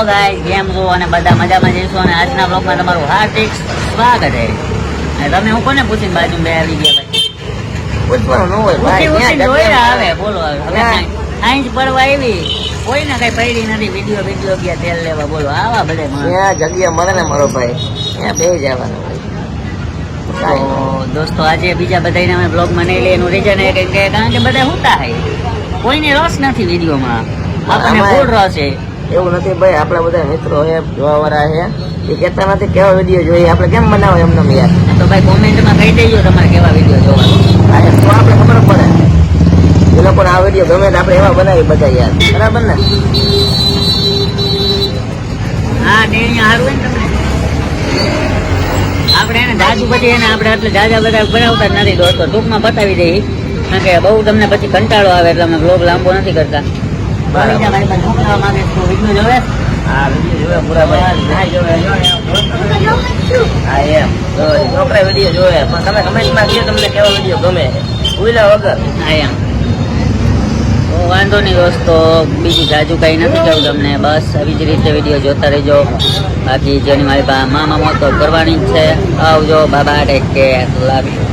Guys કેમ છો અને બધા મજામાં જઈશો અને આજના બ્લોગમાં તમારું હાર્દિક સ્વાગત છે. અને તમે હું કોને પૂછીને બાજુ બે આવી ગયા પૂછવાનું ન હોય ભાઈ, ભાઈ ત્યાં જગ્યા આવે બોલો હવે સાંજ પડવા આવી કોઈ ને કઈ પડી નથી વિડીયો ગયા તેલ લેવા બોલો આવા બધે જ્યાં જગ્યા મળે ને મારો ભાઈ ત્યાં બેસી જવાનું. તો દોસ્તો આજે બીજા બધાને અમે બ્લોગમાં નહીં લઈએ એનું રીઝન એ કે કારણ કે બધા હુતા હે કોઈને રસ નથી વિડીયોમાં આપણને ફૂલ રસ છે. એવું નથી ભાઈ, આપણા બધા મિત્રો છે જોવા વાળા છે એ કહેતા નથી કેવા વિડીયો જોઈએ આપણે કેમ બનાવો એમને યાર. તો ભાઈ કોમેન્ટમાં કહી દેજો તમારે કેવા વિડીયો જોવાનો તો આપણે ખબર પડે એ લોકોને આ વિડીયો ગમે તો આપણે એવા બનાવી બધા યાર, બરાબર ને? હા ને અહીંયા સારું હોય ને તમને આપણે એને જાજુ પછી એને આપણે એટલે જાજા બધા બનાવતા જ નથી દોસ્તો, ટૂંકમાં બતાવી દઈએ કારણ કે બહુ તમને પછી કંટાળો આવે એટલે અમે બ્લોગ લાંબો નથી કરતા. છોકરા વિડીયો જોવે પણ તમે કમેન્ટમાં કહો તમને કેવો વિડીયો ગમે ભૂલ્યા વગર. હા એમ તો વાંધો નહીં દોસ્તો, બીજું જાજુ કઈ નથી કહ્યું તમને, બસ આવી જ રીતે વિડીયો જોતા રહેજો. બાકી જેની મારી મામા મોતો કરવાની જ છે. આવજો, બાબા ટેક કેર, લવ યુ.